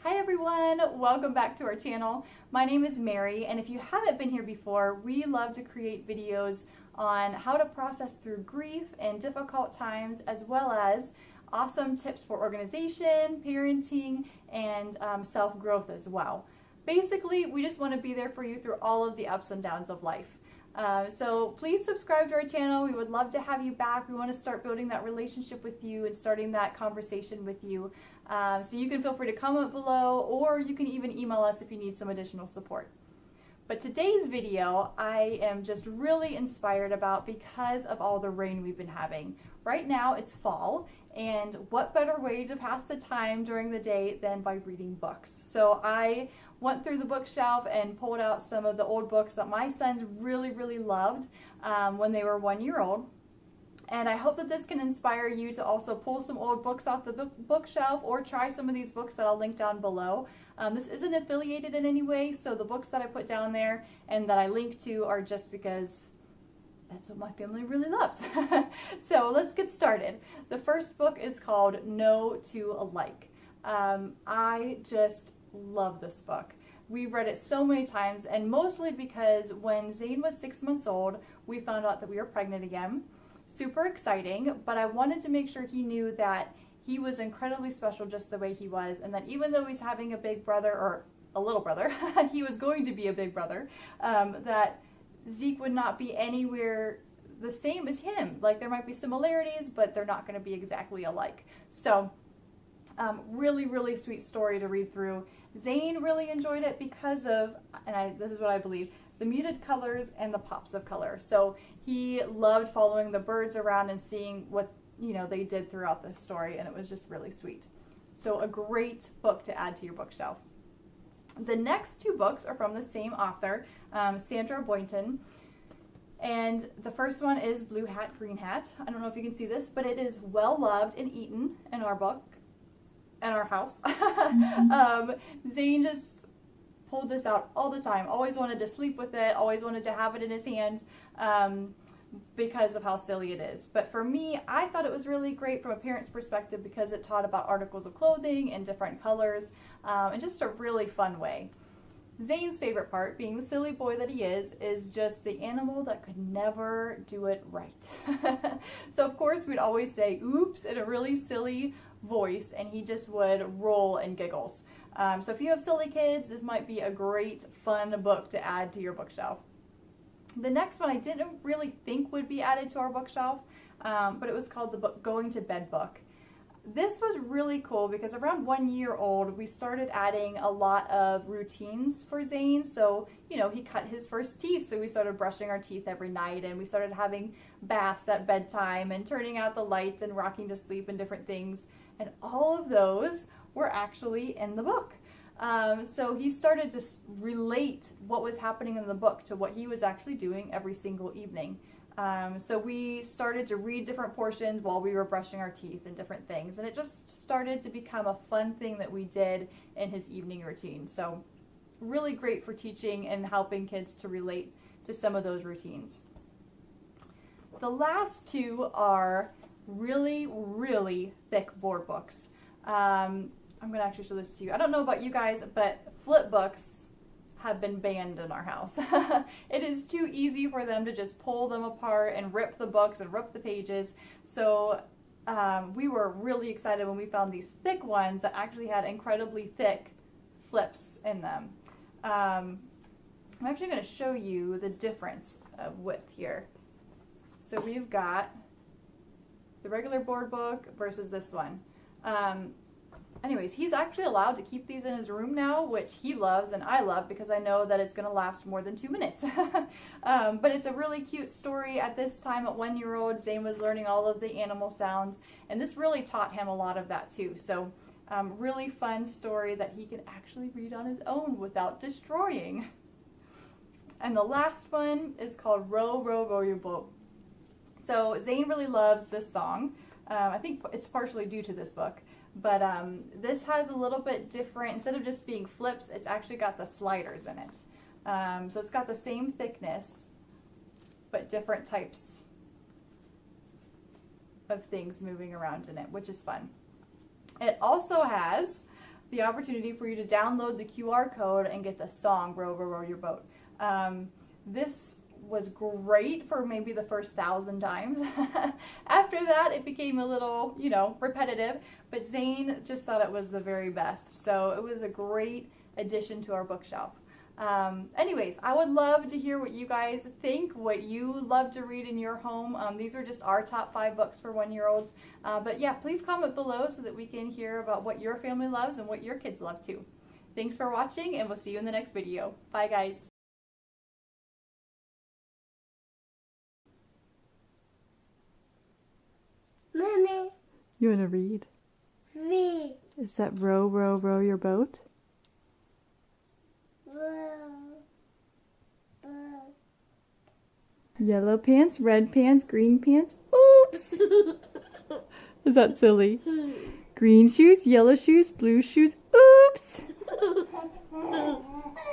Hi everyone, welcome back to our channel. My name is Mary, and if you haven't been here before, we love to create videos on how to process through grief and difficult times, as well as awesome tips for organization, parenting, and self-growth as well. Basically, we just want to be there for you through all of the ups and downs of life. So please subscribe to our channel. We would love to have you back. We want to start building that relationship with you and starting that conversation with you. So you can feel free to comment below, or you can even email us if you need some additional support. But today's video I am just really inspired about because of all the rain we've been having. Right now it's fall, and what better way to pass the time during the day than by reading books. So I went through the bookshelf and pulled out some of the old books that my sons really loved when they were 1 year old. And I hope that this can inspire you to also pull some old books off the bookshelf or try some of these books that I'll link down below. This isn't affiliated in any way, so the books that I put down there and that I link to are just because that's what my family really loves. So let's get started. The first book is called No Two Alike. I just love this book. We read it so many times, and mostly because when Zane was 6 months old, we found out that we were pregnant again. Super exciting, but I wanted to make sure he knew that he was incredibly special just the way he was, and that even though he's having a big brother, or a little brother, he was going to be a big brother, that Zeke would not be anywhere the same as him. Like, there might be similarities, but they're not going to be exactly alike. So really sweet story to read through. Zane really enjoyed it because of, this is what I believe, the muted colors and the pops of color. So he loved following the birds around and seeing what they did throughout the story, and it was just really sweet. So a great book to add to your bookshelf. The next two books are from the same author, Sandra Boynton. And the first one is Blue Hat, Green Hat. I don't know if you can see this, but it is well loved and eaten in our book, in our house. Zane just pulled this out all the time. Always wanted to sleep with it, always wanted to have it in his hand because of how silly it is. But for me, I thought it was really great from a parent's perspective because it taught about articles of clothing and different colors in just a really fun way. Zane's favorite part, being the silly boy that he is just the animal that could never do it right. So of course we'd always say oops in a really silly voice, and he just would roll and giggles. So if you have silly kids, this might be a great fun book to add to your bookshelf. The next one I didn't really think would be added to our bookshelf, but it was called the Going to Bed book. This was really cool because around 1 year old, we started adding a lot of routines for Zane. So, he cut his first teeth, so we started brushing our teeth every night, and we started having baths at bedtime and turning out the lights and rocking to sleep and different things. And all of those were actually in the book. So he started to relate what was happening in the book to what he was actually doing every single evening. So we started to read different portions while we were brushing our teeth and different things. And it just started to become a fun thing that we did in his evening routine. So really great for teaching and helping kids to relate to some of those routines. The last two are really thick board books. I'm going to actually show this to you. I don't know about you guys, but flip books have been banned in our house. It is too easy for them to just pull them apart and rip the books and rip the pages. So we were really excited when we found these thick ones that actually had incredibly thick flips in them. I'm actually going to show you the difference of width here. So we've got the regular board book versus this one. Anyways, he's actually allowed to keep these in his room now, which he loves and I love because I know that it's going to last more than 2 minutes. But it's a really cute story. At this time, at 1 year old, Zane was learning all of the animal sounds, and this really taught him a lot of that too. So really fun story that he can actually read on his own without destroying. And the last one is called Row, Row, Row Your Boat. So Zane really loves this song. I think it's partially due to this book. But this has a little bit different, instead of just being flips, it's actually got the sliders in it. So it's got the same thickness, but different types of things moving around in it, which is fun. It also has the opportunity for you to download the QR code and get the song Row, Row, Row Your Boat. This was great for maybe the first 1,000 times. After that, it became a little, you know, repetitive, but Zane just thought it was the very best. So it was a great addition to our bookshelf. Anyways, I would love to hear what you guys think, what you love to read in your home. These are just our top 5 books for 1-year-olds. But yeah, please comment below so that we can hear about what your family loves and what your kids love too. Thanks for watching, and we'll see you in the next video. Bye, guys. Mommy, You want to read? read. Is that Row, Row, Row Your Boat? Row, row. Yellow pants, red pants, green pants. Oops! Is that silly? Green shoes, yellow shoes, blue shoes. Oops!